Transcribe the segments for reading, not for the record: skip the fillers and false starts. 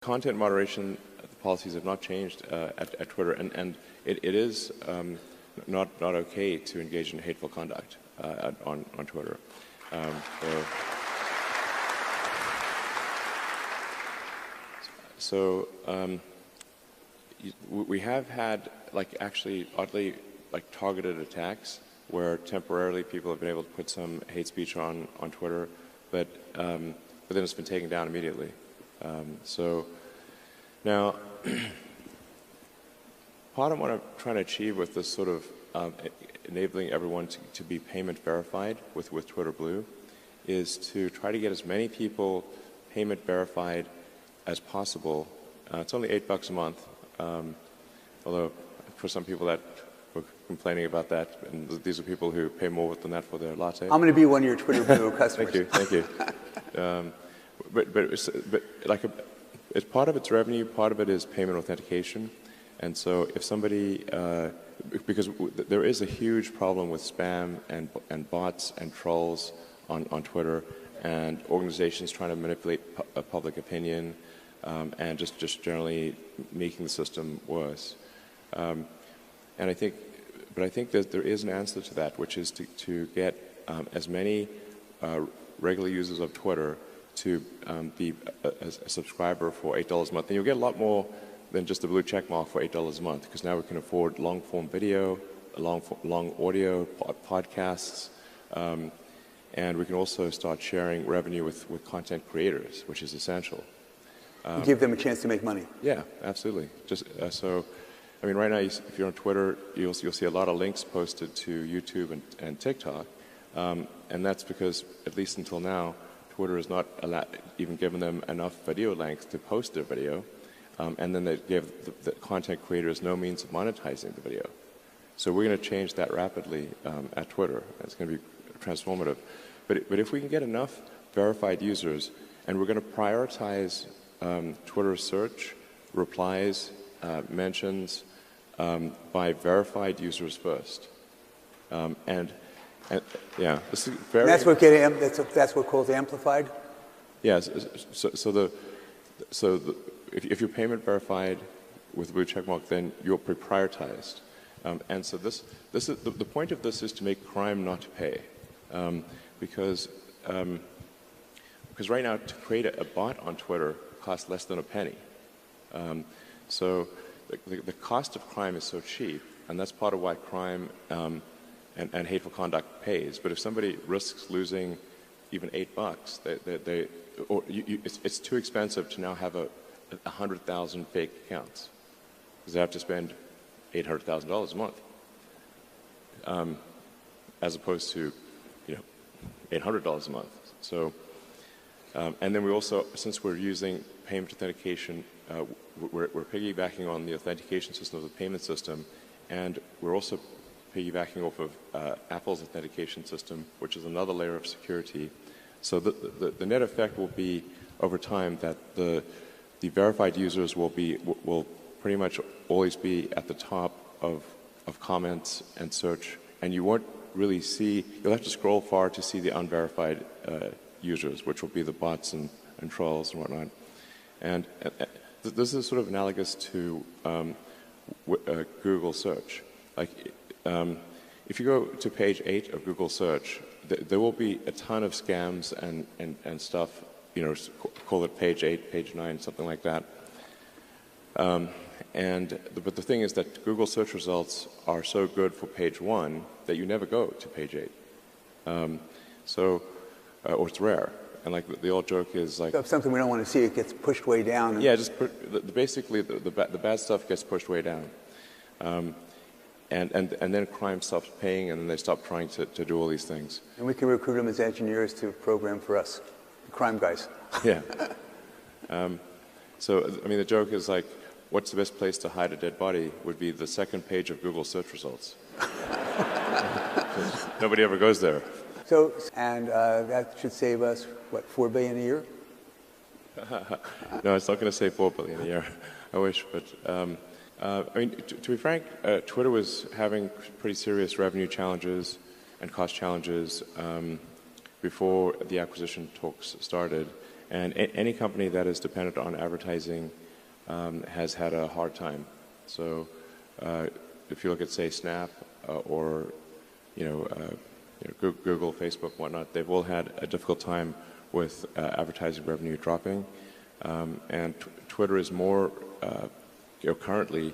Content moderation policies have not changed at Twitter, and it is not okay to engage in hateful conduct on Twitter. So we have had actually oddly targeted attacks where temporarily people have been able to put some hate speech on Twitter, but then it's been taken down immediately. So now, part of what I'm trying to achieve with this sort of enabling everyone to be payment verified with Twitter Blue is to try to get as many people payment verified as possible. It's only $8 a month, although for some people that were complaining about that, and these are people who pay more than that for their latte. I'm going to be one of your Twitter Blue customers. Thank you. But it's part of its revenue, part of it is payment authentication, and so if somebody, because there is a huge problem with spam and bots and trolls on Twitter, and organizations trying to manipulate public opinion, and just generally making the system worse. And I think that there is an answer to that, which is to get as many regular users of Twitter to be a subscriber for $8 a month. And you'll get a lot more than just a blue check mark for $8 a month, because now we can afford long-form video, long audio, podcasts, and we can also start sharing revenue with content creators, which is essential. Give them a chance to make money. Yeah, absolutely. Just so, I mean, right now, if you're on Twitter, you'll see a lot of links posted to YouTube and TikTok, and that's because, at least until now, Twitter has not even given them enough video length to post their video, and then they give the content creators no means of monetizing the video. So we're going to change that rapidly at Twitter. It's going to be transformative. But if we can get enough verified users, and we're going to prioritize Twitter search, replies, mentions by verified users first, yeah, this is very. And that's what calls amplified. Yes. So if you're payment verified with blue checkmark, then you're prioritized, and so this is the point of this is to make crime not to pay, because right now to create a bot on Twitter costs less than a penny, so the cost of crime is so cheap, and that's part of why crime and hateful conduct pays. But if somebody risks losing even $8, it's too expensive to now have 100,000 fake accounts, because they have to spend $800,000 a month, as opposed to $800 a month. So, and then we also, since we're using payment authentication, we're piggybacking on the authentication system of the payment system, and we're also piggybacking off of Apple's authentication system, which is another layer of security. So the net effect will be, over time, that the verified users will pretty much always be at the top of comments and search, and you won't really see, you'll have to scroll far to see the unverified users, which will be the bots and trolls and whatnot. And this is sort of analogous to Google search. If you go to page 8 of Google search, there will be a ton of scams and stuff, call it page 8, page 9, something like that. But the thing is that Google search results are so good for page 1 that you never go to page 8. Or it's rare. And the old joke is so if something we don't want to see, it gets pushed way down. Yeah, basically the bad stuff gets pushed way down. And then crime stops paying, and then they stop trying to do all these things. And we can recruit them as engineers to program for us, the crime guys. Yeah. So, I mean, the joke is what's the best place to hide a dead body would be the second page of Google search results. Nobody ever goes there. So, and that should save us, what, $4 billion a year? No, it's not going to save $4 billion a year. I wish, but I mean, to be frank, Twitter was having pretty serious revenue challenges and cost challenges before the acquisition talks started, And any company that is dependent on advertising has had a hard time. So if you look at, say, Snap or Google, Facebook, whatnot, they've all had a difficult time with advertising revenue dropping. And Twitter is more, currently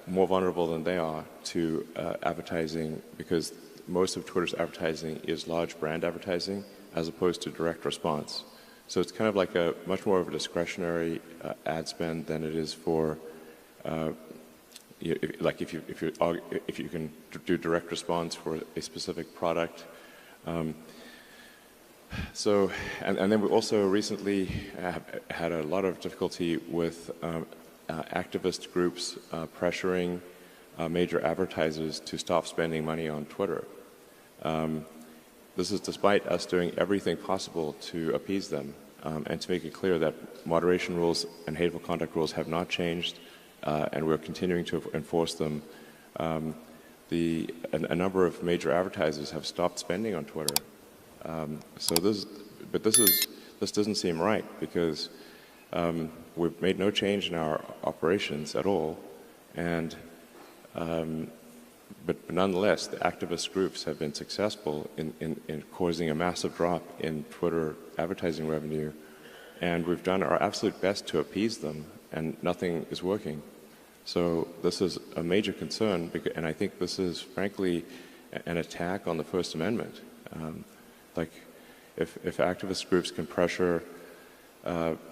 more vulnerable than they are to advertising, because most of Twitter's advertising is large brand advertising as opposed to direct response. So it's kind of like a much more of a discretionary ad spend than it is for, if you can do direct response for a specific product. So, and then we also recently have had a lot of difficulty with activist groups pressuring major advertisers to stop spending money on Twitter. This is despite us doing everything possible to appease them and to make it clear that moderation rules and hateful conduct rules have not changed, and we're continuing to enforce them. A number of major advertisers have stopped spending on Twitter. This doesn't seem right, because we've made no change in our operations at all, and but nonetheless, the activist groups have been successful in causing a massive drop in Twitter advertising revenue, and we've done our absolute best to appease them, and nothing is working. So this is a major concern, and I think this is, frankly, an attack on the First Amendment. If activist groups can pressure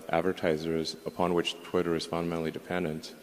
advertisers upon which Twitter is fundamentally dependent,